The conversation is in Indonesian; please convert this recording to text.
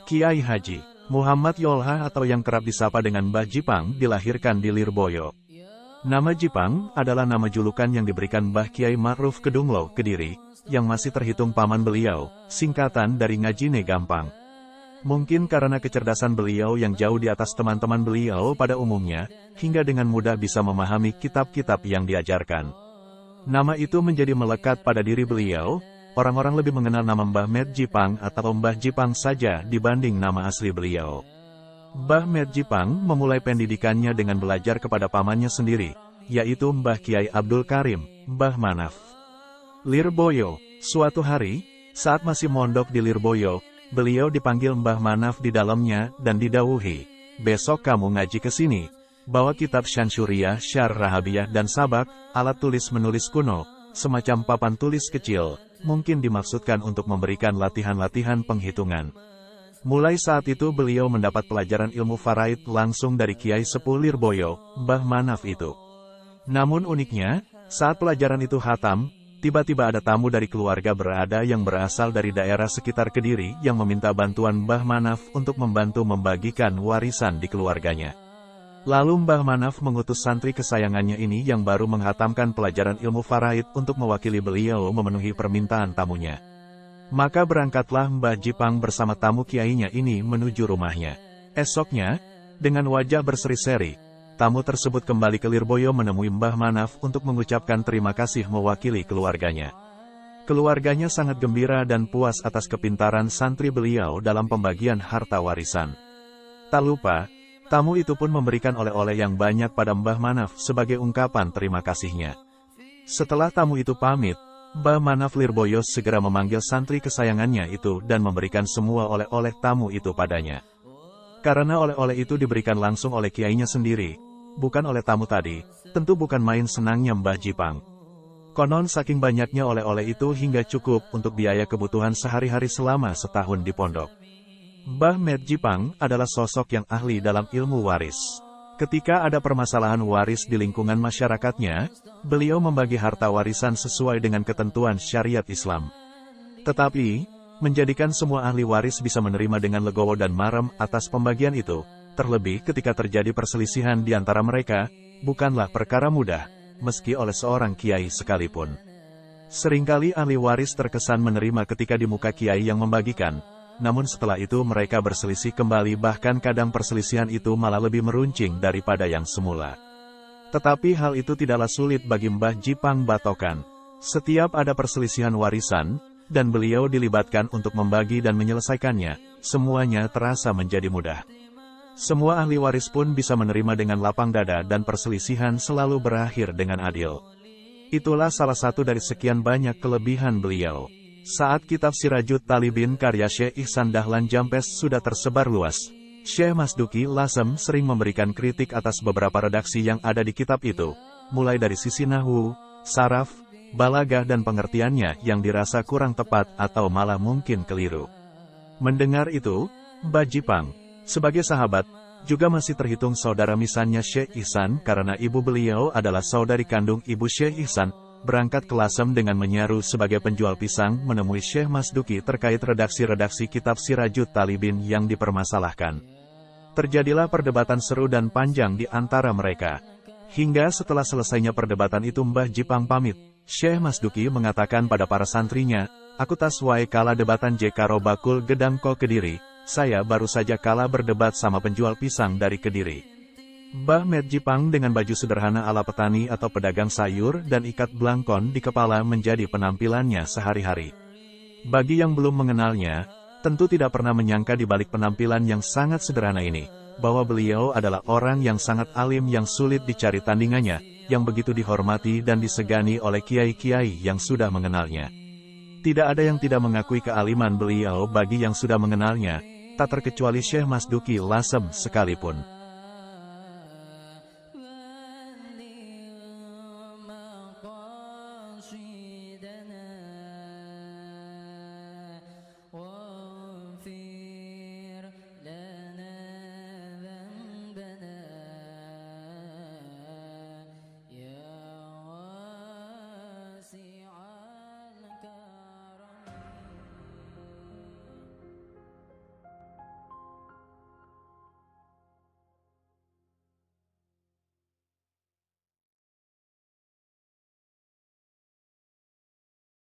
Kiai Haji Muhammad Yolha atau yang kerap disapa dengan Mbah Jipang dilahirkan di Lirboyo. Nama Jipang adalah nama julukan yang diberikan Mbah Kiai Ma'ruf Kedunglo, Kediri, yang masih terhitung paman beliau, singkatan dari Ngajine Gampang. Mungkin karena kecerdasan beliau yang jauh di atas teman-teman beliau pada umumnya, hingga dengan mudah bisa memahami kitab-kitab yang diajarkan. Nama itu menjadi melekat pada diri beliau. Orang-orang lebih mengenal nama Mbah Med Jipang atau Mbah Jipang saja dibanding nama asli beliau. Mbah Med Jipang memulai pendidikannya dengan belajar kepada pamannya sendiri, yaitu Mbah Kiai Abdul Karim, Mbah Manaf. Lirboyo. Suatu hari, saat masih mondok di Lirboyo, beliau dipanggil Mbah Manaf di dalamnya dan didhawuhi, "Besok kamu ngaji ke sini. Bawa kitab Syansyuriyah, Syar Rahabiyah dan Sabak, alat tulis menulis kuno, semacam papan tulis kecil." Mungkin dimaksudkan untuk memberikan latihan-latihan penghitungan. Mulai saat itu beliau mendapat pelajaran ilmu faraid langsung dari Kiai Sepuh Lirboyo, Mbah Manaf itu. Namun uniknya, saat pelajaran itu khatam, tiba-tiba ada tamu dari keluarga berada yang berasal dari daerah sekitar Kediri yang meminta bantuan Mbah Manaf untuk membantu membagikan warisan di keluarganya. Lalu Mbah Manaf mengutus santri kesayangannya ini yang baru menghatamkan pelajaran ilmu faraid untuk mewakili beliau memenuhi permintaan tamunya. Maka berangkatlah Mbah Jipang bersama tamu kiainya ini menuju rumahnya. Esoknya, dengan wajah berseri-seri, tamu tersebut kembali ke Lirboyo menemui Mbah Manaf untuk mengucapkan terima kasih mewakili keluarganya. Keluarganya sangat gembira dan puas atas kepintaran santri beliau dalam pembagian harta warisan. Tak lupa, tamu itu pun memberikan oleh-oleh yang banyak pada Mbah Manaf sebagai ungkapan terima kasihnya. Setelah tamu itu pamit, Mbah Manaf Lirboyo segera memanggil santri kesayangannya itu dan memberikan semua oleh-oleh tamu itu padanya. Karena oleh-oleh itu diberikan langsung oleh kiainya sendiri, bukan oleh tamu tadi, tentu bukan main senangnya Mbah Jipang. Konon saking banyaknya oleh-oleh itu hingga cukup untuk biaya kebutuhan sehari-hari selama setahun di pondok. Mbah Med Jipang adalah sosok yang ahli dalam ilmu waris. Ketika ada permasalahan waris di lingkungan masyarakatnya, beliau membagi harta warisan sesuai dengan ketentuan syariat Islam. Tetapi, menjadikan semua ahli waris bisa menerima dengan legowo dan marem atas pembagian itu, terlebih ketika terjadi perselisihan di antara mereka, bukanlah perkara mudah, meski oleh seorang kiai sekalipun. Seringkali ahli waris terkesan menerima ketika di muka kiai yang membagikan, namun setelah itu mereka berselisih kembali, bahkan kadang perselisihan itu malah lebih meruncing daripada yang semula. Tetapi hal itu tidaklah sulit bagi Mbah Jipang Batokan. Setiap ada perselisihan warisan, dan beliau dilibatkan untuk membagi dan menyelesaikannya, semuanya terasa menjadi mudah. Semua ahli waris pun bisa menerima dengan lapang dada dan perselisihan selalu berakhir dengan adil. Itulah salah satu dari sekian banyak kelebihan beliau. Saat kitab Sirajut Talibin karya Syekh Ihsan Dahlan Jampes sudah tersebar luas, Syekh Masduki Lasem sering memberikan kritik atas beberapa redaksi yang ada di kitab itu, mulai dari sisi nahwu, saraf, balagah dan pengertiannya yang dirasa kurang tepat atau malah mungkin keliru. Mendengar itu, Mbah Jipang, sebagai sahabat, juga masih terhitung saudara misannya Syekh Ihsan karena ibu beliau adalah saudari kandung ibu Syekh Ihsan, berangkat ke Lasem dengan menyaru sebagai penjual pisang menemui Syekh Masduki terkait redaksi-redaksi kitab Sirajut Talibin yang dipermasalahkan. Terjadilah perdebatan seru dan panjang di antara mereka. Hingga setelah selesainya perdebatan itu Mbah Jipang pamit. Syekh Masduki mengatakan pada para santrinya, "Aku tas wae kala debatan Jekaro Bakul Gedang Ko Kediri, saya baru saja kalah berdebat sama penjual pisang dari Kediri." Mbah Med Jipang dengan baju sederhana ala petani atau pedagang sayur dan ikat blangkon di kepala menjadi penampilannya sehari-hari. Bagi yang belum mengenalnya, tentu tidak pernah menyangka di balik penampilan yang sangat sederhana ini, bahwa beliau adalah orang yang sangat alim yang sulit dicari tandingannya, yang begitu dihormati dan disegani oleh kiai-kiai yang sudah mengenalnya. Tidak ada yang tidak mengakui kealiman beliau bagi yang sudah mengenalnya, tak terkecuali Syekh Masduki Lasem sekalipun.